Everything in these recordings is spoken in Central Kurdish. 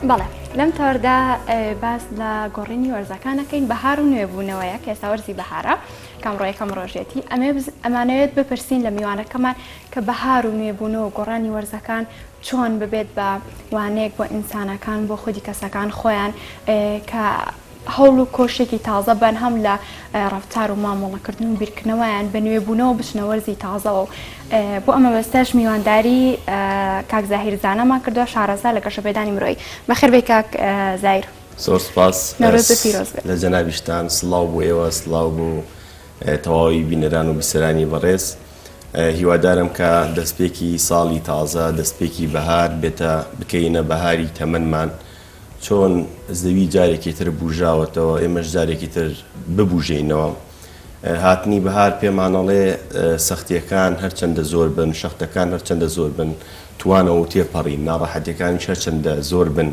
بەڵێ لەم تەوەردا باس لە گۆڕینی وەرزەکانەکەین بەهار و نوێبوونەوەیە کە ئێستا وەرزی بەهارە کامڕۆیەکەم ڕۆژێتی ئەمانەوێت بپرسین لە میوانەکەمان کە بەهار و نوێبوونەوە گۆڕانی وەرزەکان چۆن ببێت بە وانەیەک بۆ ئینسانەکان بۆ خودی کەسەکان خۆیان کە هەوڵ و کۆشێکی تازە بن هەم لە ڕەفتار و مامەڵەکردن و بیرکردنەوەیان بە نوێبوونەوە بچنە وەرزی تازەوە بۆ ئەمە بەستەش میوانداری کاک زاهیر زانەمان کردووە شارەزا لە گەشەپێدانی مرۆیی بەخێر بێ کاک زاهیر زۆر سوپاس لە جەنابیشتان سڵاو بۆ ئێوە سڵاو بۆ تەواوی بینەران و بیسەرانی بەڕێز هیوادارم کە دەستپێکی ساڵی تازە دەستپێکی بەهار بێتە بکەینە بەهاری تەمەنمان چۆن زەوی جارێکی تر بوژاوەتەوە ئێمەش جارێکی تر ببوژینەوە هاتنی بەهار پێمانەڵێ سەختیەکان هەرچەندە زۆر بن شەختەکان هەرچەندە زۆر بن توانەوە تێپەڕین ناڕەحەتیەکانیش هەرچەندە زۆر بن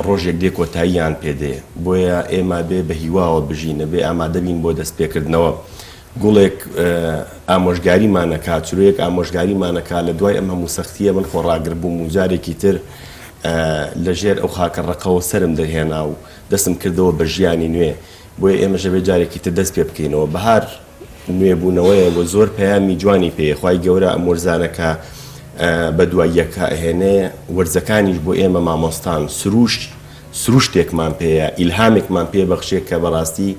ڕۆژێک دێ کۆتاییان پێدێ بۆیە ئێمە بێ بە هیواوە بژینە بێ ئامادە بین بۆ دەستپێکردنەوە گوڵێک ئامۆژگاریمانەکا چرۆیەک ئامۆژگاریمانەکا لە دوای ئەم هەموو سەختیە من خۆڕاگر بووم و جارێکی تر لەژێر ئەو خاکە ڕقەوە سرم دەهێنا و دەستم کردەوە بە ژیانی نوێ بۆیە ئێمەژە بێ جارێکی تر دەست پێ بکەینەوە بەهار نوێبوونەوەیە بۆ زۆر پەیامی جوانی پێ خوای گەورە ئەم وەرزانەکە بە دواییەکە ئەهێنێ وەرزەکانیش بۆ ئێمە مامۆستان سروشتێکمان پێەیە ئیلهامێکمان پێ بەخشێک کە بەڕاستی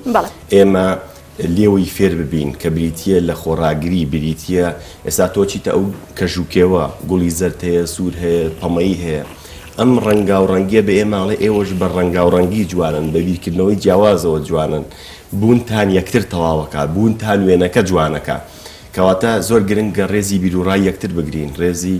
ئێمە لێوەی فێر ببین کە بریتیە لە خۆڕاگری بریتیە ئێستا تۆچیتە ئەو کەژووکێوە گوڵی زەرد هەیە سوور هەیە پەمەیی هەیە ئەم ڕەنگا و ڕەنگیە بە ئێماڵێ ئێوەش بە ڕەنگا و ڕەنگی جوانن بە بیرکردنەوەی جیاوازەوە جوانن بوونتان یەکتر تەواوەکە بوونتان وێنەکە جوانەکە کەواتە زۆر گرنگە ڕێزی بیرروڕای یەکتر بگرین ڕێزی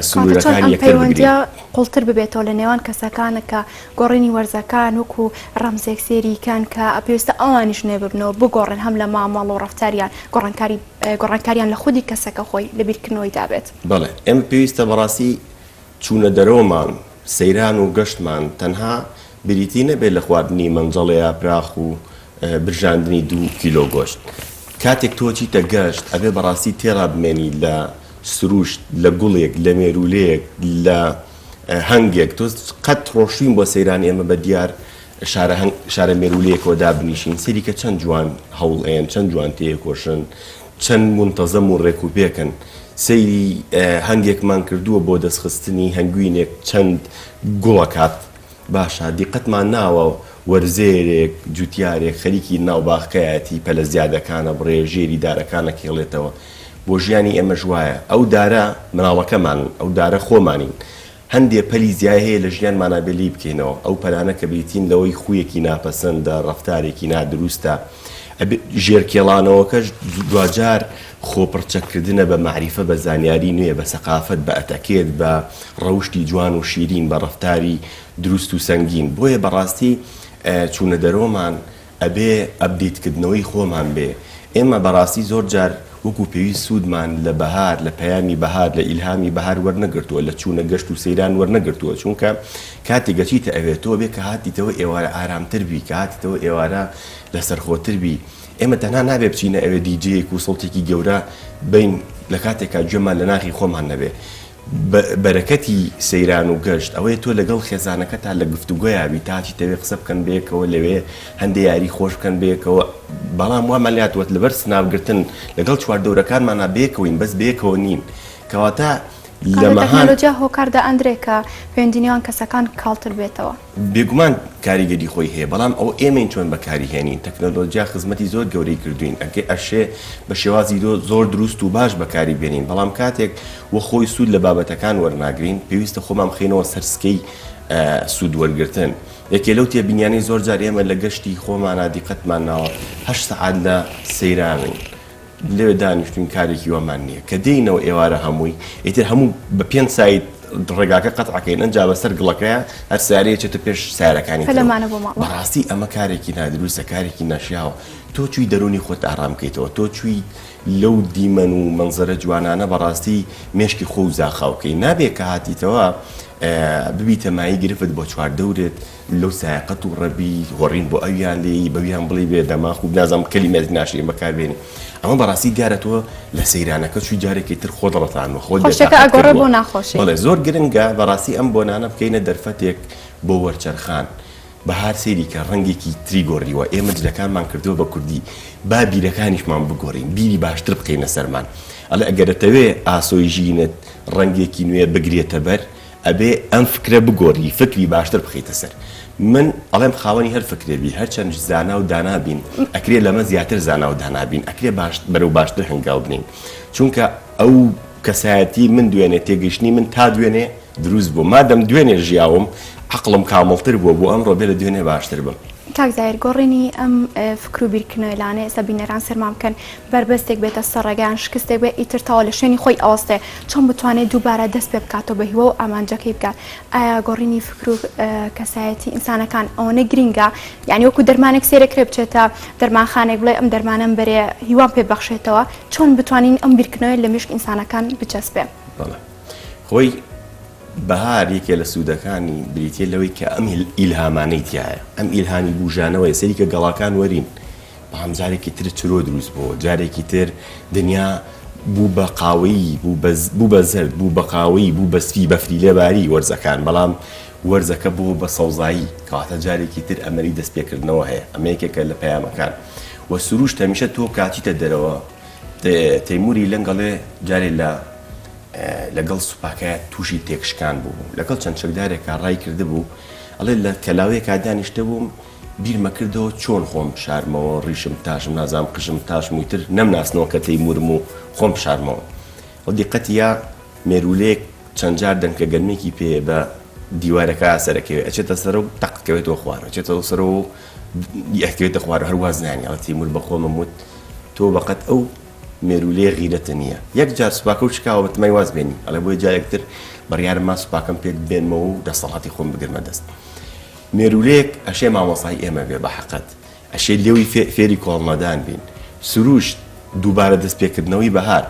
سنوورەکان یەکتر بگرین قوڵتر ببێتەوە لە نێوان کەسەکانە کە گۆڕینی وەرزەکان وەکو ڕەمزێک سێریکان کە پێویستە ئەوانیش نوێ ببنەوە بگۆڕن هەم لە مامەڵ و ڕەفتاریان گۆڕانکاریان لە خودی کەسەکە خۆی لە بیرکردنەوەی دابێت بەڵێ ئێمە پێویستە بەڕاستی چوونە دەرەوەمان سەیران و گەشتمان تەنها بریتی نەبێت لە خواردنی مەنجەڵە یاپراخ و برژاندنی 2 کیلۆ گۆشت کاتێک تۆچیتە گەشت ئەبێ بەڕاستی تێڕا بمێنی لە سروشت لە گوڵێک لە مێرولەیەک لە هەنگێک تۆ قەت ڕۆشتین بۆ سەیران ئێمە بە دیار شارە مێرولەیەکەوە دابنیشین سەری کە چەند جوان هەوڵێن چەند جوان تێکۆشن چەند منتەزەم و ڕێکوپێکن سەیری هەنگێکمان کردووە بۆ دەستخستنی هەنگوینێک چەند گوڵەکات باشە دیقەتمان ناوە وەرزێرێک جوتیارێک خەریکی ناوباخکایەتی پەلە زیادەکانە بڕێ ژێری دارەکانە کێڵێتەوە بۆ ژیانی ئێمە ژوایە ئەو دارە مناڵەکەمان ئەو دارە خۆمانین هەندێ پەلی زیای هەیە لە ژیانمانە بێلی بکەینەوە ئەو پەلانە کە بریتین لەوەی خویەکی ناپەسەندە ڕەفتارێکی نادروستە ژێرکێڵانەوەکەش دوجار خۆپڕچەکردنە بە معریفە بە زانیاری نوێ بە سەقافەت بە ئەتەکێت بە ڕەوشی جوان و شیرین بە ڕەفتاری دروست و سەنگین بۆیە بەڕاستی چوونە دەرۆمان ئەبێ ئەبدیتکردنەوەی خۆمان بێ ئێمە بەڕاستی زۆر جار وەکو پێویست سوودمان لە بەهار لە پەیامی بەهار لە ئیلهامی بەهار وەرنەگرتووە لە چوونە گەشت و سەیران وەرنەگرتووە چونکە کاتێک گەچیتە ئەوێتەوە بێ کە هاتیتەوە ئێوارە ئارامتر بی کە هاتیتەوە ئێوارە لەسەرخۆتر بی ئێمە تەنها نابێ بچینە ئەوێ دیجەیەک و سڵتێکی گەورە بین لە کاتێکا گوێمان لە ناخی خۆمان نەبێ بەرەکەتی سەیران و گەشت ئەوەیە تۆ لەگەڵ خێزانەکە تا لە گفتوگۆیابی تاچی تەوێ قسە بکەن بێکەوە لەوێ هەندێک یاری خۆش بکەن بێکەوە بەڵام وامان لاتوەت لەبەر سناوگرتن لەگەڵ چواردەورەکانمانە بێکەوەین بەس بێکەوە نین کەواتە تەکنۆلۆژیا هۆکاردا ئەندرێکە پەیوەندینەوەن کەسەکان کاڵتر بێتەوە بێگومان کاریگەری خۆی هەیە بەڵام ئەو ئێمەین چۆن بەکاریهێنین تەکنۆلۆژیا خزمەتی زۆر گەورەی کردوین ئەگەر ئەشێ بە شێوازی زۆر دروست و باش بەکاری بێنین بەڵام کاتێک وە خۆی سوود لە بابەتەکان وەرناگرین پێویستە خۆمان بخینەوە سەرسکەی سوود وەرگرتن یەکێ لەو تێبینیانەی زۆر جار ئێمە لە گەشتی خۆمانە دیقەتمان ناوە 8 سەعات لە سەیرانین لێوێ دانیشتین کارێکی وەمان نییە کە دێینەوە ئێوارە هەمووی ئیتر هەموو بە 5 سایت ڕێگاکە قەتعەکەین ئەنجا بەسەر گڵەکەیە هەر سارەیە چێتە پێش سارەکانی بەڕاستی ئەمە کارێکی نادروستە کارێکی ناشیاوە تۆ چووی دەرونی خۆت ئارام بکەیتەوە تۆ چووی لەو دیمەن و مەنزەرە جوانانە بەڕاستی مێشکی خۆ و زاخاوکەی نابێت کە هاتیتەوە ببیتە مایی گرفت بۆ چواردەورێت لەو سایقەت و ڕەبی هۆڕین بۆ ئەویان لێی بەویان بڵێ بێ دەماخ و بنازانم کەلیمێت ناشرین بەکاربێنی ئەمە بەڕاستی دیارەتەوە لە سەیرانەکە چووی جارێکی تر خۆدەڵەتان و خۆشەکە ئەگەڕێ بۆ ناخۆشی بەڵێ زۆر گرنگە بەڕاستی ئەم بۆنانە بکەینە دەرفەتێک بۆ وەرچەرخان بەهار سێری کە ڕەنگێکی تری گۆڕیوە ئێمە جلەکانمان کردووە بە کوردی با بیرەکانیشمان بگۆڕین بیری باشتر بقینە سەرمان ئەڵێ ئەگەرەتەوێ ئاسۆی ژینت ڕەنگێکی نوێ بگرێتە بەر ئەبێ ئەم فکرە بگۆڕی فکری باشتر بخیتە سەر من ئەڵێم خاوەنی هەر فکرێبی هەرچەند زانا و دانابین ئەکرێ لەمە زیاتر زانا و دانابین ئەکرێ بەرەو باشتر هەنگاو بنین چونکە ئەو کەسایەتی من دوێنێ تێگەشتنی من تا دوێنێ دروست بوو مادەم دوێنێ ژیاوم عقلم کامڵتر بووە بۆ ئەمڕۆ بێ لە دوێنێ باشتر بم کاک زایر گۆڕینی ئەم فکر و بیرکردنەوەیلانە ئێستا بینەران سەرمان بکەن بربەستێک بێتە سەرڕێگەیان شکستێک بێ ئیتر تاوە لە شوێنی خۆی ئەوەستێ چۆن بتوانێت دووبارە دەست پێ بکاتەوە بە هیوە و ئامانجەکەی بکات ئایا گۆڕینی فکر و کەسایەتی ئینسانەکان ئەوەنە گرینگە یعنی وەکو دەرمانێک سێرەکرێ بچێتە دەرمانخانێک بڵێ ئەم دەرمانەم بەرێ هیوان پێ بەخشێتەوە چۆن بتوانین ئەم بیرکردنەوەی لە مشک ئینسانەکان بچەسبێ خۆی بەهار یەکێ لە سوودەکانی بریتە لەوەی کە ئەم ئیلهامانەی تایە ئەم ئیلهامی بوژانەوەی سەری کە گەڵاکان وەرین بەڵام جارێکی تر چرۆ دروست بوو جارێکی تر دنیا بوو بە قاوەیی بوو بە زەرد بوو بە قاوەیی بوو بە سپی بەفری لێباری وەرزەکان بەڵام وەرزەکە بوو بە سەوزایی کەواتە جارێکی تر ئەمەری دەستپێکردنەوە هەیە ئەمە یەکێکە لە پەیامەکان وە سروش تەمیشە تۆ کاتیتە دەرەوە تەیموری لەنگەڵێ جارێ لەگەڵ سوپاکە تووشی تێکشکان بوو لەگەڵ چەند چەکدارێکە ڕای کرده بوو ئەڵێ لە کەلاوەیەکا دانیشتە بووم بیرمە کردەوە چۆن خۆم شارمەوە ڕیشم تاشم نازام قژم تاشم وتر نەمناسنەوە کە تەیمورم و خۆم شارمەوە ئەو دیقەتیا مێرولەیەک چەند جار دەنکە گەرمێکی پێ بە دیوارەکە سەرەکەوێت ئەچێتە سەر و تەقکەوێتەوە خوارە ئەچێتەوە سەر و یەکەوێتە خوارە هەروە زانانی ئەڵە تەیمور بە خۆمم وت تۆ بەقەت ئەو مێرولێ غیرەتە نییە یەک جار سوپاکە و چکاوە بەتمای واز بێنی ئەڵێ بۆی جارێکتر بڕیارم ما سوپاکەم پێک بێنمەوە و دەسەڵاتی خۆم بگرمە دەست مێرولەیەک ئەشێ مامۆسای ئێمە بێ بە حەقەت ئەشێ لێوی فێری کۆڵمەدان بین سروش دووبارە دەستپێکردنەوەی بەهار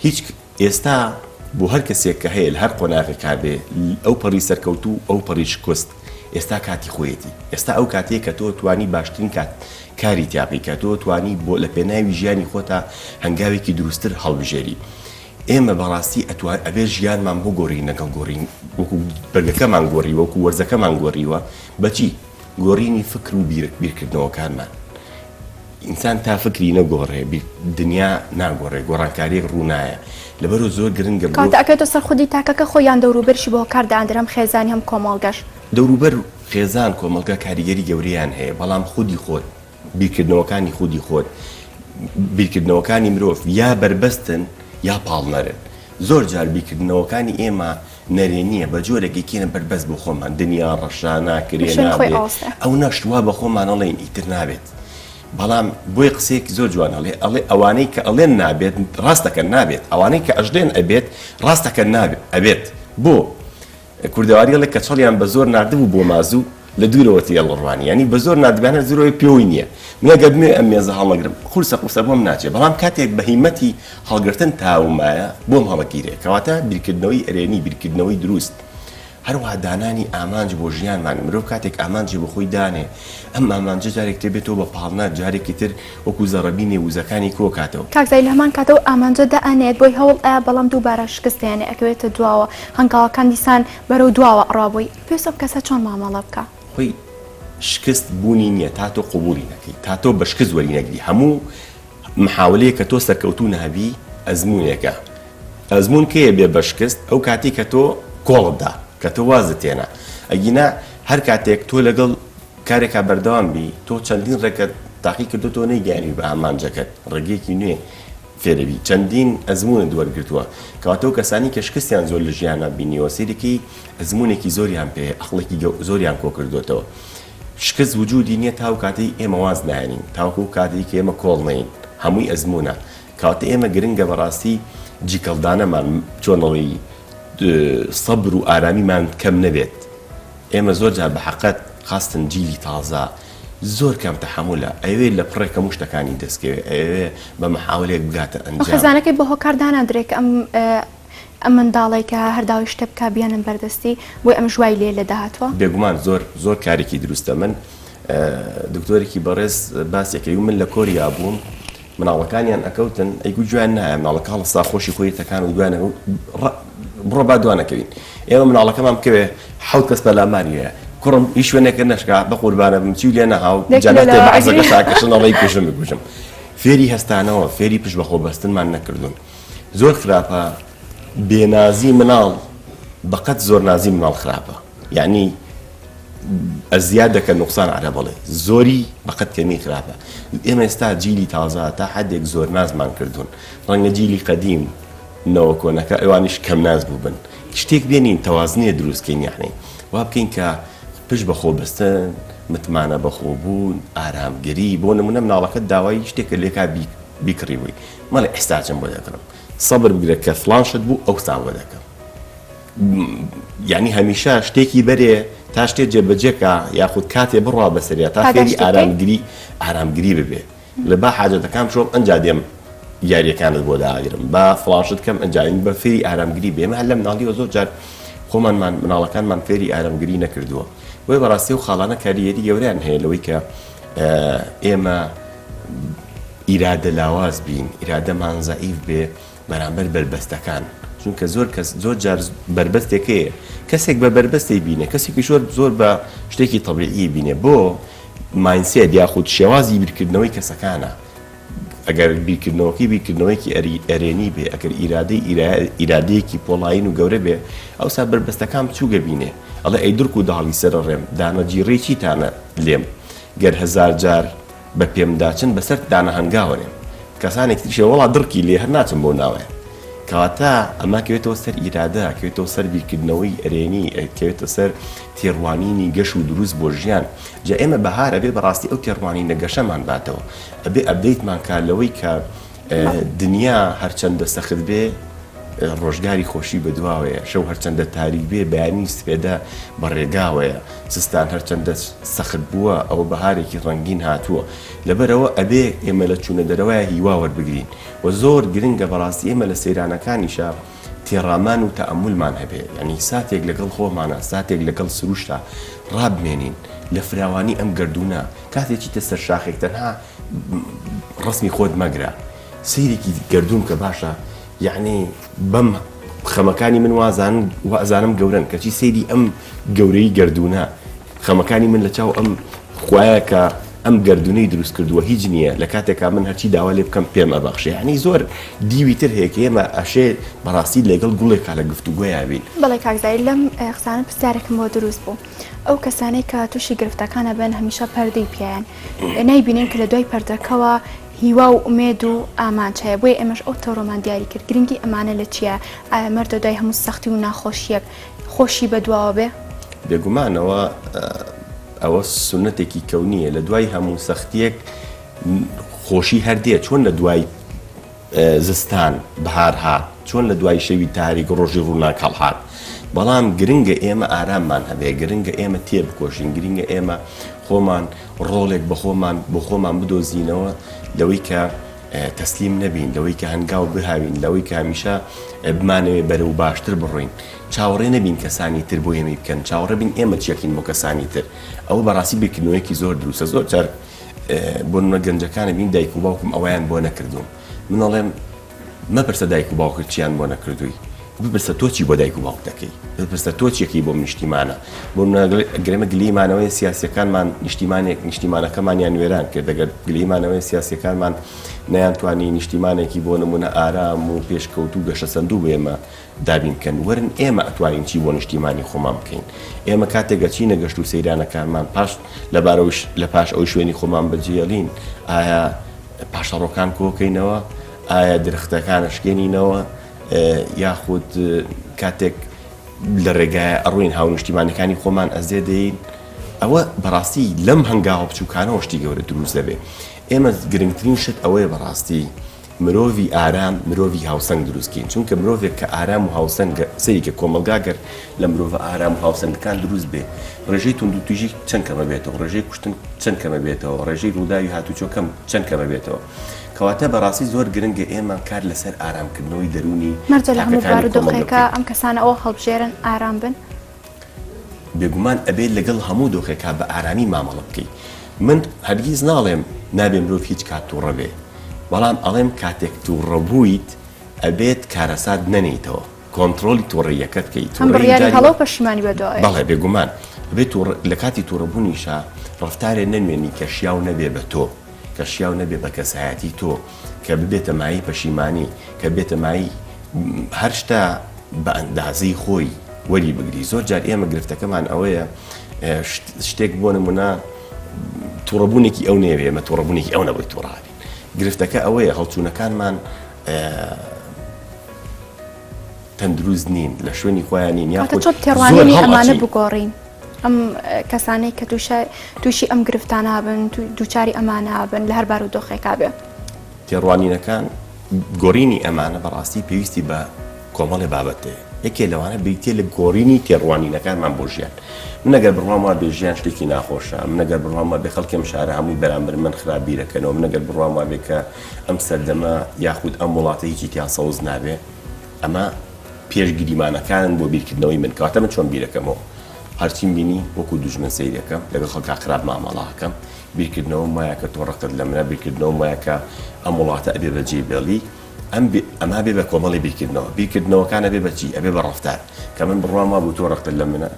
هیچ ئێستا بۆ هەر کەسێک کە هەیە لە هەر قۆناغێکا بێ ئەو پەڕی سەرکەوتوو ئەو پەڕی شکست ئێستا کاتی خۆیەتی ئێستا ئەو کاتەیە کە تۆ توانی باشترین کاری تیاپی کە تۆ توانی بۆ لە پێناوی ژیانی خۆتا هەنگاوێکی دروستتر هەڵبژێری ئێمە بەڕاستی ئەبێ ژیانمان بۆ گۆڕی نەگەڵ گۆڕین وەکو بەرگەکەمان گۆڕی وەکو وەرزەکەمان گۆڕیوە بەچی گۆڕینی فکر و بیرکردنەوەکانمان ئینسان تا فکری نەگۆڕێ دنیا ناگۆڕێ گۆڕانکاریەک ڕوونایە لەبەرۆ زۆر گرنگە کاتەکەێتە سەر خودی تاکەکە خۆیان دەوروبەرشی بۆ کاردەدرم خێزانی هەم کۆمەڵگەش دەوروبەر خێزان کۆمەڵگە کاریگەری گەورەیان هەیە بەڵام خودی خۆت بیرکردنەوەکانی خودی خۆت بیرکردنەوەکانی مرۆڤ یا بربەستن یا پاڵنەرن زۆر جار بیرکردنەوەکانی ئێمە نەرێنیە بە جۆرێکی کێنە بربەست بۆ خۆمان دنیا ڕەشانە کرێ نابێت ئەو نەشتوا بە خۆمانەڵێن ئیتر نابێت بەڵام بۆی قسێکی زۆر جوان هەڵێ ئەڵێ ئەوانەی کە ئەڵێن نابێت ڕاستەکە نابێت ئەوانەی کە ئەژدێن ئەبێت ڕاستەکە نابێت ئەبێت بۆ کوردەواری کە چڵیان بە زۆر نردبوو بۆ مازوو لە دوورەوەتی هەڵڕوانی ینی بە زۆر نردبیانە زۆرەوەی پێوەی نییە منەگەدمێ ئەم مێزە هەڵەگرم قورسە قورسە بۆم ناچێت بەڵام کاتێک بەهیمەتی هەڵگرتن تاومایە بۆم هەڵەگیرێ کەواتە بیرکردنەوەی ئەرێنی بیرکردنەوەی دروست هەروەها دانانی ئامانج بۆ ژیانمان مرۆڤ کاتێک ئامانجی بە خۆی دانێ ئەم ئامانجە جارێک تێبێتەوە بە پاڵنە جارێکی تر وەکو زەڕەبی نێوزەکانی کۆکاتەوە کاکزای لە هەمان کاتەوە ئامانجە دەئەنێت بۆی هەوڵ بەڵام دووبارە شکستیانێ ئەکەوێتە دواوە هەنگاوەکان دیسان بەرەو دواوە ڕابووی پێویستە کەسە چۆن مامەڵە بکە خۆی شکست بوونی نییە تا تۆ قوبولی نەکەی تا تۆ بە شکست وەری نەگری هەموو محاولەیە کە تۆ سەرکەوتوو نەبی ئەزمونێکە ئەزمون کەیە بێ بە شکست ئەو کاتی کە تۆ کۆڵتدا کە تۆ وازت تێنە ئەگینا هەر کاتێک تۆ لەگەڵ کارێکا بەردەوام بی تۆ چەندین ڕێکەت تاقی کردو تۆ نەیگەیانی بە ئامانجەکەت ڕێگەیەکی نوێ فێرەبی چەندین ئەزمونت وەرگرتووە کەواتەوە کەسانی کە شکستیان زۆر لە ژیانە بینیەوە سیرێکی ئەزمونێکی زۆریان پێ ئەخڵێکی زۆریان کۆ کردوێتەوە شکست وجودی نییە تاو کاتی ئێمە واز نهێنین تاوکو کاتی کە ئێمە کۆڵ نەین هەمووی ئەزمونە کاتە ئێمە گرنگە بەڕاستی جیکەڵدانەمان چۆنەوەی سەبر و ئارامیمان کەم نەبێت ئێمە زۆر جار بە حەقەت خاستن جیلی تازە زۆر کەم تەحملە ئەوێ لە پڕێک هەموو شتەکانی دەستکەوێت ئەوێ بە مەحاولێک بگاتە ئەنجام خەزانەکەی بە هۆکاردانە درێک ئەم منداڵێک کە هەرداوی شتە بکە بیانم بەردەستی بۆی ئەم ژوای لێ لە داهاتوە بێگومان زۆر کارێکی دروستە من دکتۆرێکی بەڕێز باسێکەی و من لە کۆریا بووم مناڵەکانیان ئەکەوتن ئەیگو جوان نایە مناڵەکە هەڵستا خۆشی خۆیەتەکان و دوانە بڕۆ با دوانەکەوین ئێمە مناڵەکەمان بکەوێ حەوت کەس بەلاماریە کوڕم هیچ شوێنێکە نشکا بە قوربانە بمچی و لێ نەهاو جانەتێ بەعزەکە ساکەشنەڵی کوژم بکوژم فێری هەستانەوە فێری پشت بەخۆ بەستنمان نەکردوون زۆر خراپە بێنازی مناڵ بەقەت زۆر نازی مناڵ خراپە یعنی ئەزیاد دەکە نوقسان عرە بڵێ زۆری بەقەت کەمی خراپە ئێمە ئێستا جیلی تازە تا حدێک زۆر نازمان کردوون ڕەنگە جیلی قەدیم نەوە کۆنەکە ئەوانیش کەم ناز بوو بن شتێک بێنین تەوازنێ دروستکەین یعنی وا بکەین کە پشت بەخۆ بەستن متمانە بەخۆبوون ئارامگری بۆ نمونە مناڵەکەت داوای شتێکە لێکا بیکڕیوی مەڵێ ئێستاچم بۆ دەکڕم سەبر بگرە کە فڵانشت بوو ئەو ساوە دەکەم یعنی هەمیشە شتێکی بەرێ تا شتێ جێبەجێکە یاخود کاتێ بڕوا بەسەریا تا فێری ئارامگری ببێ لە با حاجەتەکان شۆم ئەنجا دێم یاریەکانت بۆ داگرم با فڵاشت کەم ئەنجاین بە فێری ئارامگری بێمە هەر لە مناڵیەوە زۆر جار خۆمانمان مناڵەکانمان فێری ئارامگری نەکردووە وی بەڕاستی و خاڵانە کاریەری گەوریان هەیە لەوەی کە ئێمە ئیرادە لاواز بین ئیرادەمان زەعیف بێ بەرامبەر بربەستەکان چونکە زۆر جار بربەستێکەیە کەسێک بە بربەستی بینێ کەسێکی زۆر بە شتێکی طبیعی بینێ بۆ ماینسێت یاخود شێوازی بیرکردنەوەی کەسەکانە ئەگەر بیرکردنەوەیکی ئەرێنی بێ ئەگەر ئیرادەیەکی پۆڵاین و گەورە بێ ئەوسا بربەستەکان بچووگە بینێ ئەڵێ ئەی درک و داڵی سەرە ڕێم دانەجیڕێی چیتانە لێم گەر هەزار جار بە پێمداچن بەسەر دانە هەنگاوەێم کەسانێک تریشە وەڵا دڕکی لێ هەر ناچم بۆ ناوێ کەواتە ئەمە کەوێتەوە سەر ئیرادە کەوێتەوە سەر بیرکردنەوەی ئەرێنی کەوێتە سەر تێڕوانینی گەش و دروست بۆ ژیان جا ئێمە بەهار ئەبێ بەڕاستی ئەو تێڕوانینە گەشەمان باتەوە ئەبێ ئەبدەیتمان کار لەوەی کە دنیا هەرچەندە سەخت بێ ڕۆژگاری خۆشی بەدواوەیە شەو هەرچەندە تاریک بێ بەیانی سپێدە بەڕێگاوەیە سستان هەرچەندە سەخت بووە ئەوە بەهارێکی ڕەنگین هاتووە لەبەرەوە ئەبێ ئێمە لە چوونە دەرەوەیە هیوا وەربگرین و زۆر گرنگە بەڕاستی ئێمە لە سەیرانەکانیشە تێڕامان و تەئەمولمان هەبێ یعنی ساتێک لەگەڵ خۆمانە ساتێک لەگەڵ سروشتا ڕابمێنین لە فراوانی ئەم گردونە کاتێکی تە سەر شاخێک تەنها ڕسمی خۆت مەگرە سەیرێکی گردون کە باشە یعنی بەم خەمەکانی من وازانم گەورن کەچی سەیری ئەم گەورەی گردونە خەمەکانی من لە چاو ئەم خوایە کە ئەم گردونەی دروست کردووە هیچ نییە لە کاتێکا من هەرچی داوا لێ بکەم پێم ئەبەخشێ یعنی زۆر دیویتر هەیە کە ئێمە ئەشێ بەڕاستی لەگەڵ گوڵێکا لە گفتوگۆیان بین بەڵێ کاکزایی لەم قسانە پرسیارێکم بۆ دروست بوو ئەو کەسانەی کە تووشی گرفتەکانە بن هەمیشە پەردەی پیان نایبینین کە لە دوای پەردەکەوە هیوا و ئومێد و ئامانچایە بۆیە ئێمەش ئەو تەڕۆمان دیاری کرد گرنگی ئەمانە لە چییە ئایا مەردە دوای هەموو سەختی و ناخۆشیەک خۆشی بەدواوە بێ بێگومانەوە ئەوە سنەتێکی کەونیە لە دوای هەموو سەختیەک خۆشی هەردێ چۆن لە دوای زستان بەهار هات چۆن لە دوای شەوی تاریک ڕۆژی ڕووناک هەڵهات بەڵام گرنگە ئێمە ئاراممان هەبێ گرنگە ئێمە تێبکۆشین گرنگە ئێمە خۆمان ڕۆڵێک بۆ خۆمان بدۆزینەوە لەوەی کە تەسلیم نەبین لەوەی کە هەنگاو بهاوین لەوەی کە هەمیشە بمانەوێ بەرەو باشتر بڕۆین چاوەڕێ نەبین کەسانی تر بۆ ئێمە بکەن چاوەڕێ بین ئێمە چیەکین بۆ کەسانی تر ئەوە بەڕاستی بیرکردنەوەیەکی زۆر دروستە زۆر جار بۆ نمونە گەنجەکانە بین دایک و باوکم ئەویان بۆ نەکردوم من ئەڵێم مەپرسە دایک و باوکت چیان بۆ نەکردووی بپرسە تۆ چی بۆ دایک و باوک دەکەی بپرسە تۆ چیەکەی بۆ نیشتیمانە بۆ گرێمە گلەیمانەوەی سیاسیەکانمان نیشتیمانەکەمانیان وێران کرد دەگەر گلەیمانەوەی سیاسیەکانمان نەیانتوانی نیشتیمانێکی بۆ نمونە ئارام و پێشکەوت و گەشە سەندوو بۆ ئێمە دابین بکەن وەرن ئێمە ئەتوانین چی بۆ نیشتیمانی خۆمان بکەین ئێمە کاتێک گەچینە گەشت و سەیرانەکانمان پاش لە پاش ئەو شوێنی خۆمان بەجێڵین ئایا پاشەڕۆکان کۆکەینەوە ئایا درختەکان شکێنینەوە یاخود کاتێک لە ڕێگای ئەڕوین هاونیشتیمانەکانی خۆمان ئەزێ دەین ئەوە بەڕاستی لەم هەنگاوە بچووکانەوە شتی گەورە دروست دەبێت ئێمە گرنگترین شت ئەوەیە بەڕاستی مرۆڤی ئارام مرۆڤی هاوسەنگ دروستکەین چونکە مرۆڤێک کە ئارام و هاوسەنگ سەریکە کۆمەلگاگەر لە مرۆڤ ئارام و هاوسەنگەکان دروست بێ ڕێژەی تونند و تویژی چەند کەمە بێتەوە ڕێژەی کوشتن چەند کەمە بێتەوە ڕێژەی ڕووداوی هاتوچۆکەم چەند کەمە بێتەوە کەواتە بەڕاستی زۆر گرنگە ئێمە کار لەسەر ئارامکردنەوەی دەرونی مەرجە لە هەموو بارودۆخێکە ئەم کەسانە ئەوە هەڵبژێرن ئارام بن بێگومان ئەبێت لەگەڵ هەموو دۆخێکا بە ئارامی مامەڵە بکەیت من هەرگیز ناڵێم نابێ مرۆڤ هیچ کات تووڕە بێ بەڵام ئەڵێم کاتێک تووڕە بوویت ئەبێت کارەسات نەنیتەوە کۆنتترۆلی تووڕەیەکەت بکەیت هەڵۆ پەشیمانی بەدوای بەڵێ بێگومان بێت لە کاتی تووڕەبوونیشە ڕفتارێ نەنوێنی کە شیاو نەبێ بە تۆ، کە شیاو نەبێ بە کەسایەتی تۆ، کە ببێتە مایی پەشیمانی، کە بێتە مایی هەر شتا بە ئەندازەی خۆی وەری بگری. زۆر جار ئێمە گرفتەکەمان ئەوەیە شتێک بۆ نمونە تووڕەبوونێکی ئەو نێوێ، ئێمە تووڕەبوونێکی ئەو نەبووی تووڕابین. گرفتەکە ئەوەیە هەڵچوونەکانمان تەندروست نین، لە شوێنی خۆیان نین، یاخود چۆن تێڕوانینی ئەمانە بگۆڕین، ئەم کەسانەی کە تووشی ئەم گرفتانە بن، دووچاری ئەمانە بن لە هەر بار و دۆخێکا بێ. تێڕوانینەکان گۆڕینی ئەمانە بەڕاستی پێویستی بە کۆمەڵی بابەتەیە. یەکێ لەوانە بریتێ لە گۆڕینی تێڕوانینەکانمان بۆ ژیان. من ئەگەر بڕوام وا بێ ژیان شتێکی ناخۆشە، من ئەگەر بڕوام وا بێ خەڵکێم شارە هەمووی بەرامبەر من خراپبیرەکەنەوە، من ئەگەر بڕوام وا بێ کە ئەم سەردەمە یاخود ئەم وڵاتە هیچی تیا سەوز نابێ، ئەمە پێشگیریمانەکان بۆ بیرکردنەوەی من کاتە من چۆن بیرەکەمەوە هەرچیم بینی وەکو دوژمن سەیرەکەم لەگەڵ خەڵکا خراپ مامەڵاکەم، بیرکردنەوە وایە کە تۆ ڕقت لە منە، بیرکردنەوە وایە کە ئەم وڵاتە ئەبێ بەجێ بێڵی، ئەمە بێ بە کۆمەڵی بیرکردنەوەکانە بێ بەچی ئەبێ بە ڕەفتار، کە من بڕوام وا بوو تۆ ڕقت لە منە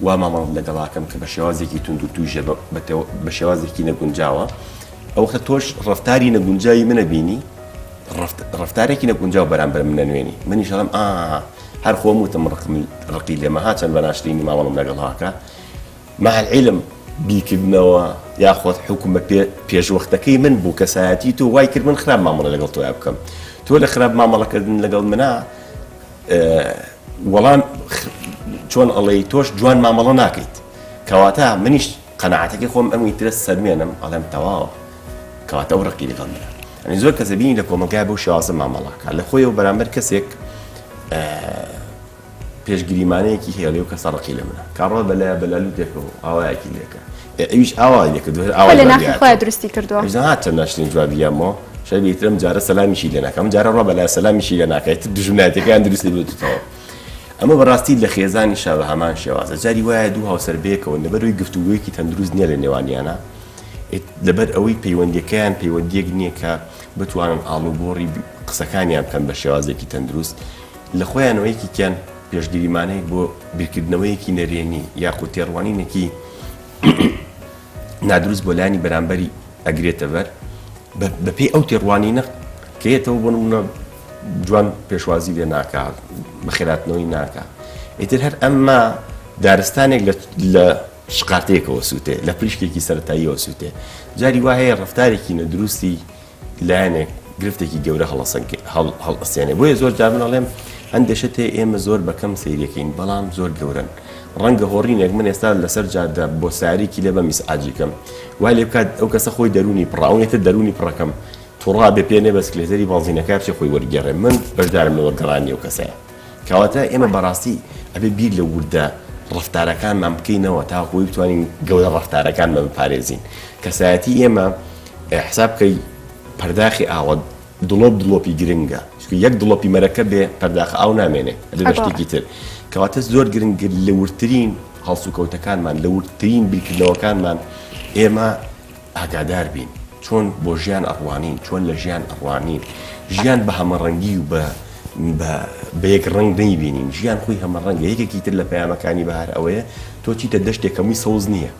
وا مامەڵ لەگەڵاکەم کە بە شێوازێکی تونند و توژە بە شێوازێکی نەگونجاوە، ئەوەختە تۆش ڕەفتاری نەگونجایی منە بینی، ڕەفتارێکی نەگونجاو بەرامبەر منە نوێنی، منیش ئەڵێم هەر خۆم وتم ڕقی لێمە هاچەند بە ناشرینی ماوەڵم لەگەڵ هاکە مع العلم بیرکردنەوە یاخۆت حکومە پێشوەختەکەی من بوو کەسایەتی تۆ وای کرد من خراپ مامەڵە لەگەڵ تۆ بکەم، تۆ لە خراپ مامەڵەکردن لەگەڵ منە وەڵام چۆن ئەڵێ تۆش جوان مامەڵە ناکەیت، کەواتە منیش قەناعەتەکەی خۆم ئەمووی ترە سەرمێنم ئەڵێم تەواوە، کەواتە ئەو ڕقی لەگەڵ منە. ئەنی زۆر کەسە بینی لە کۆمەلگای بەو شێوازە مامەڵاکە لە خۆیەوە بەرامبەر کەسێک پێشگیریمانەیەکی هێڵێ و کەسە ڕقی لە منە کاڕۆ بەلالوتێکەوە ئاوایەکی لێکە، ئەویش ئاوا لێکردوێ لە ناخی خۆیان دروستی کردووە چەند ناشرین جوابیامەوە شەبیترم جارە سەلامیشی لێ ناکەم، جارە ڕۆ بەلای سەلامیشی لێ ناکەیت دژمنایەتەکان دروستی بێتەوە. ئەمە بەڕاستی لە خێزانی شەوە هەمان شێوازە، جاری وایە دوو هاوسەر بێکەوە لەبەروی گفتوگویەکی تەندروست نییە لە نێوانیانە، لەبەر ئەوەی پەیوەندیەکەیان پەیوەندیەک نییە کە بتوانن ئاڵوگۆڕی قسەکانیان بکەن بە شێوازێکی تەندروست، لە خۆیانەوەیەکی کیان پێشگیریمانەیەک بۆ بیرکردنەوەیەکی نەرێنی یاخود تێڕوانینێکی نادروست بۆ لایانی بەرامبەری ئەگرێتە بەر بەپێی ئەو تێڕوانینە کەیەتەوە بۆ نمونە جوان پێشوازی لێ ناکات، بەخێراتنەوەی ناکات. ئیتر هەر ئەمما دارستانێک لە شقارتەیەکەوە سووتێ، لە پلیشکێکی سەرەتاییەوە سووتێ، جاری وا هەیە ڕەفتارێکی نەدروستی لایەنێک گرفتێکی گەورە هەڵئەسێنێ. بۆیە زۆر جار من ئەڵێم هەندێشت هەیە ئێمە زۆر بەکەم سەیرەکەین بەڵام زۆر گەورن، ڕەنگە هۆڕینێک من ئێستا لەسەر جادە بۆ ساریکی لێ بە میسعاجیکەم وای لێ بکات ئەو کەسە خۆی دەرونی پڕاونێتە دەرونی پڕەکەم تووڕا بێ پێنێ بەسکلێتەری بازینەکە بچێ خۆی وەرگێڕێ، من بەشدارم لە وەرگەڕانی ئەو کەسەیە. کەواتە ئێمە بەڕاستی ئەبێ بیر لە وردە ڕەفتارەکانمان بکەینەوە تا خۆی بتوانین گەورە ڕەفتارەکانمان بپارێزین. کەسایەتی ئێمە حساب بکەی پەرداخی ئاوە دڵۆپی گرنگە، یەک دڵۆپی مەرەکە بێ پەرداخ ئاو نامێنێ لە بەشتێکی تر، کەواتە زۆر گرنگگر لە ورترین هەڵسوکەوتەکانمان لە ورترین بیرکردنەوەکانمان ئێمە ئاگادار بین چۆن بۆ ژیان ئەڕوانین، چۆن لە ژیان ئەڕوانین، ژیان بە هەمەڕەنگی و بە یەک ڕنگ نەیبینین، ژیان خۆی هەمەڕەنگە. یەکێکی تر لە پەیامەکانی بەهار ئەوەیە تۆ چیتە دەشتێک هەمووی سەوز نییە،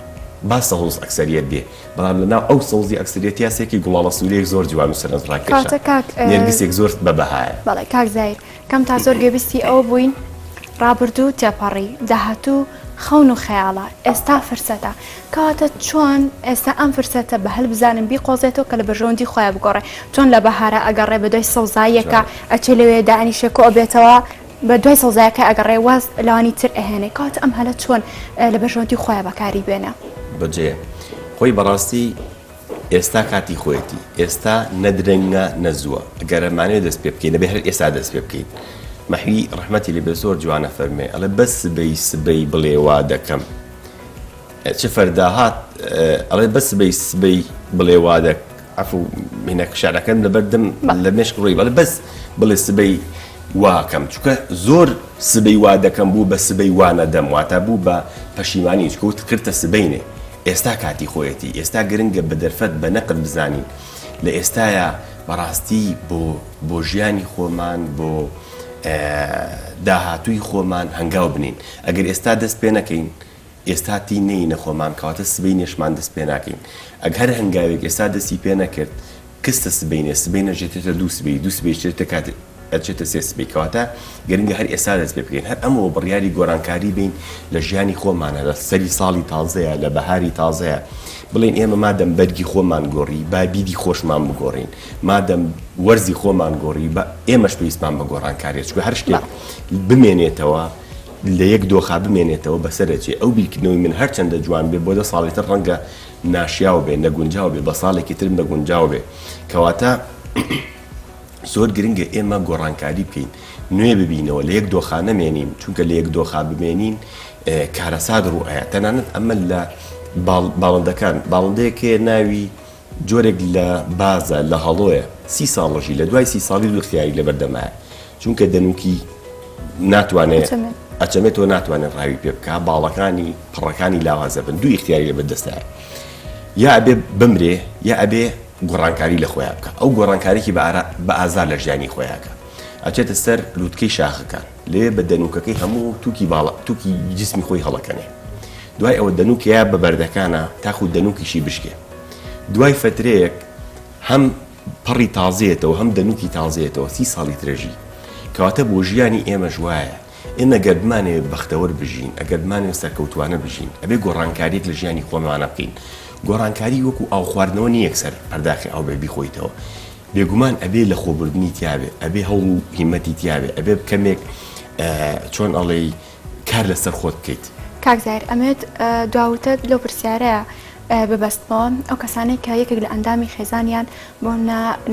با سەوز ئەکسەریەت بێ، بەڵام لەناو ئەو سەوزی ئەکسەریەت یاسێکی گوڵاڵە سوورەیەک زۆر جوان و سەرنجڕاکێشە، نێرگسێک زۆر بەبەهایە. بەڵێ کاک زایر کەم تا زۆر گەویستی ئەوە بووین ڕابردوو تێپەڕی داهاتوو خەون و خەیاڵە، ئێستا فرسەتە، کەواتە چۆن ئێستا ئەم فرسەتە بە هەل بزانم بیقۆزێتەوە کە لە بەژەوەندی خۆیان بگۆڕێ، چۆن لە بەهارە ئەگەڕێ بە دوای سەوزاییەکە ئەچێ لەوێ دانیشێکۆ ئەبێتەوە بە دوای سەوزایەکە ئەگەڕێ واز لەوانی تر ئەهێنێ، کەواتە ئەم هەلە چۆن لە بەژەوەندی خۆیان بەکاری بێنە. بەجێ خۆی بەڕاستی ئێستا کاتی خۆیەتی، ئێستا نەدرەنگە نەزووە، ئەگەرمانێ دەست پێ بکەین نەبێ هەر ئێستا دەست پێ بکەین. مەحوی ڕەحمەتی لێ بێ زۆر جوانە فەرمێ ئەڵێ بەس سبەی بڵێ وا دەکەم، چ فەرداهات ئەڵێ بەس سبەی بڵێ وا دەک عەفو مینەک شعرەکەم لەبەردەم لە مێشک ڕووی بەڵێ بەس بڵێ سبەی واکەم، چونکە زۆر سبەی وا دەکەم بوو بە سبەی وا نەدەم، واتە بوو بە پەشیمانی چکەوت کردتە سبەینێ. ئێستا کاتی خۆیەتی، ئێستا گرنگە بە دەرفەت بە نەقد بزانین لە ئێستاە بەڕاستی بۆ ژیانی خۆمان بۆ داهاتووی خۆمان هەنگاو بنین. ئەگەر ئێستا دەست پێ نەکەین ئێستاتی نینە خۆمان کەواتە سبەی نێشمان دەست پێ ناکەین ئەگەر هەنگاوێک ئێستا دەستی پێ نەکرد کەستە سبەینێ سبەی نەژێتێتە دوو سبەی شتێتە کات ئەچێتە سێ سبەی کەواتە گەرنگە هەر ئێستا دەست پێ بکەین هەر ئەمەوە بڕیاری گۆڕانکاری بین لە ژیانی خۆمانە لە سەری ساڵی تازەیە لە بەهاری تازەیە بڵێن ئێمە مادەم بەرگی خۆمان گۆڕی با بیدی خۆشمان بگۆڕین مادەم وەرزی خۆمان گۆڕی بە ئێمەش پێویستمان بە گۆڕانکاریە چونکە هەر شتێک بمێنێتەوە لە یەک دۆخا بمێنێتەوە بەسەرەچێ ئەو بیرکردنەوەی من هەر چەندە جوان بێ بۆ 10 ساڵی تر ڕەنگە ناشیاو بێ نەگونجاو بێ بە ساڵێکی ترم نەگونجاو بێ کەواتە زۆر گرنگە ئێمە گۆڕانکاری بکەین نوێ ببینەوە لە یەک دۆخا نەمێنین چونکە لە یەک دۆخا بمێنین کارەساد ڕوئایە تەنانەت ئەمە لە باڵندەکان باڵندەیەکێ ناوی جۆرێک لە بازە لە هەڵۆیە 30 ساڵەژی لە دوای 30 ساڵی دوو اختیاری لە بەردەمایە چونکە دەنووکی ناتوانێت ئەچەمێتەوە ناتوانێت ڕاوی پێ بکە باڵەکانی پڕەکانی لاوازە بن دوو اختیاری لە بەردەستایە یا ئەبێ بمرێ یا ئەبێ گۆڕانکاری لە خۆیان بکە ئەو گۆڕانکاریکی بە ئازار لە ژیانی خۆیانکە ئەچێتە سەر لووتکەی شاخەکان لێ بە دەنووکەکەی هەموو تووکی جسمی خۆی هەڵەکەنێ دوای ئەوە دەنووکەیە بە بەردەکانە تاخو دەنووکیشی بشکێ دوای فترەیەک هەم پەڕی تازێتەوە هەم دەنووکی تازێتەوە 30 ساڵی ترێژی کەواتە بۆ ژیانی ئێمە ژوایە ئێمە گەردمانێ بەختەوەر بژین ئەگەردمانێ سەرکەوتوانە بژین ئەبێ گۆڕانکاریێک لە ژیانی خۆمانە بکەین گۆڕانکاری وەکو ئاو خواردنەوە نیە یەکسەر پەرداخی ئاو بێ بیخۆیتەوە بێگومان ئەبێ لە خۆبردنی تیاابێ ئەبێ هەوڵ و هیمەتی تیاابێ ئەبێ کەمێک چۆن ئەڵێ کار لەسەر خۆت بکەیت کاکزایر ئەمێت دواوتت لەو پرسیارەیە ببەستمەوە ئەو کەسانەی کە یەکێک لە ئەندامی خێزانیان بۆ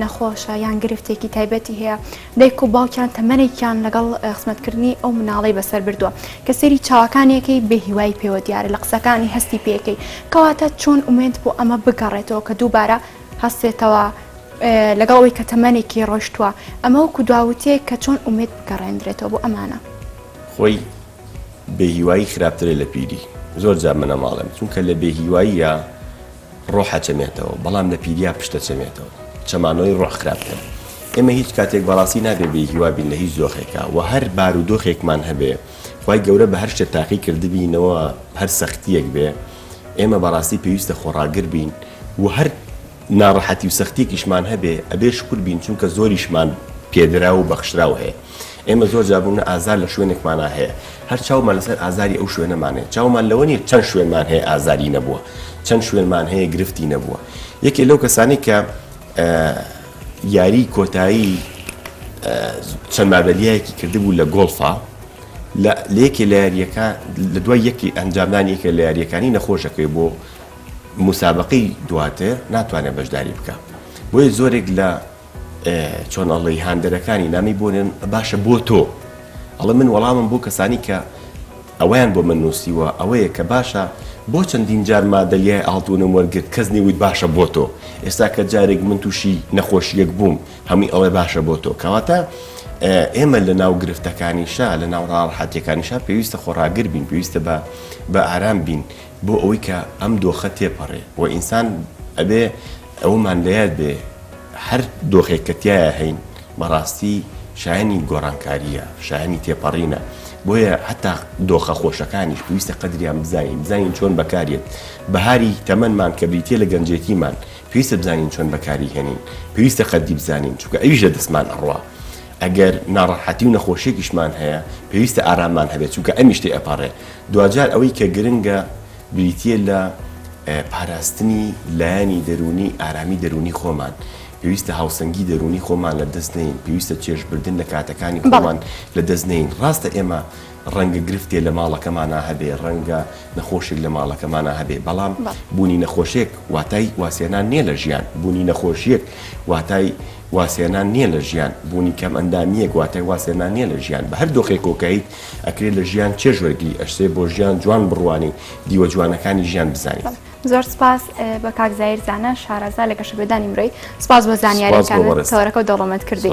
نەخۆشە یان گرفتێکی تایبەتی هەیە دایک و باوکیان تەمەنێکیان لەگەڵ خزمەتکردنی ئەو مناڵەی بەسەر بردووە کە سەیری چاوەکانیەکەی بێهیوای پێوە دیارە لە قسەکانی هەستی پێەکەی کەواتە چۆن ئومێد بۆ ئەمە بگەڕێتەوە کە دووبارە هەستێتەوە لەگەڵەوەی کە تەمەنێکی ڕۆشتووە ئەمە وەکو دواوتەیە کە چۆن ئومێد بگەڕێنرێتەوە بۆ ئەمانە خۆی بێهیوایی خراپترێ لە پیری زۆر جا منە ماڵم چونکە لە بێهیواییە ڕۆحە چەمێتەوە بەڵام لە پیریا پشتە چەمێتەوە چەمانەوەی ڕۆح خراپتر ئێمە هیچ کاتێک بەڕاستی نابێ بێهیوا بین لە هیچ دۆخێکە و هەر بارودۆخێکمان هەبێ خی گەورە بە هەر شتە تاقی کردبینەوە هەر سەختیەک بێ ئێمە بەڕاستی پێویستە خۆڕاگر بین و هەر ناڕەحەتی و سەختیەکیشمان هەبێ ئەبێ شکر بین چونکە زۆریشمان پێدرا و بەخشراو هەیە ئێمە زۆر جابوونە ئازار لە شوێنێکمانە هەیە هەر چاومان لەسەر ئازاری ئەو شوێنەمانێت چاومان لەوە نیە چەند شوێنمان هەیە ئازاری نەبووە چەند شوێنمان هەیە گرفتی نەبووە یەکێ لەو کەسانی کە یاری کۆتایی چەند مابەلیایەکی کردبوو لە گۆڵفا لە یەکێ لە یاریەکە لە دوای یەکی ئەنجامدانی یەکێ لە یاریەکانی نەخۆشەکەی بۆ مسابقەی دواتر ناتوانێت بەشداری بکە بۆیە زۆرێک لە چۆن ئەڵی هاندەرەکانی نامی بۆنن باشە بۆ تۆ ئەڵە من وەڵامم بۆ کەسانی کە ئەویان بۆ من نووسیوە ئەوەیە کە باشە بۆ چەندین جار مادەلیای ئاڵتوونم وەرگرت کەس نێویت باشە بۆ تۆ ئێستا کە جارێک من تووشی نەخۆشیەک بووم هەمووی ئەڵێ باشە بۆ تۆ کەواتە ئێمە لە ناو گرفتەکانیشا لە ناو ڕاحەتیەکانیشا پێویستە خۆڕاگر بین پێویستە بە ئارام بین بۆ ئەوەی کە ئەم دۆخە تێپەڕێ و ئینسان ئەبێ ئەومان لەیاد بێ هەر دۆخێک کە تایە هەین بەڕاستی شایانی گۆڕانکاریە شایانی تێپەڕینە بۆیە حتا دۆخە خۆشەکانیش پێویستە قەدریان بزانین چۆن بەکارێت بەهاری تەمەنمان کە بریتێ لە گەنجێتیمان پێویستە بزانین چۆن بەکاری هێنین پێویستە قەدی بزانین چونکە ئەویش لە دەستمان ئەڕوا ئەگەر ناڕەحەتی و نەخۆشیێکیشمان هەیە پێویستە ئاراممان هەبێت چونکە ئەمیش تێ ئەپەڕێ دوجار ئەوەی کە گرنگە بریتێ لە پاراستنی لایانی دەرونی ئارامی دەرونی خۆمان پێویستە هاوسەنگی دەرونی خۆمان لە دەست نین پێویستە چێژبردن لە کاتەکانی خۆمان لە دەست نین ڕاستە ئێمە ڕەنگە گرفتێ لە ماڵەکەمانە هەبێ ڕەنگە نەخۆشێک لە ماڵەکەمانە هەبێ بەڵام بوونی نەخۆشیێک واتای واسێنان نییە لە ژیان بوونی نەخۆشیەک واتای واسێنان نییە لە ژیان بوونی کەم ئەندامیەک واتای واسێنان نییە لە ژیان بە هەر دۆخێک کۆکەیت ئەکرێت لە ژیان چێژوەرگی ئەشتێ بۆ ژیان جوان بڕوانی دیوە جوانەکانی ژیان بزانیت زۆر سپاس بە کاک زایر زانە شارەزا لە گەشەبێدانی مرۆی سپاس بۆ زانیاریەکانت تەوەرەکە و دەوڵەمەند کردی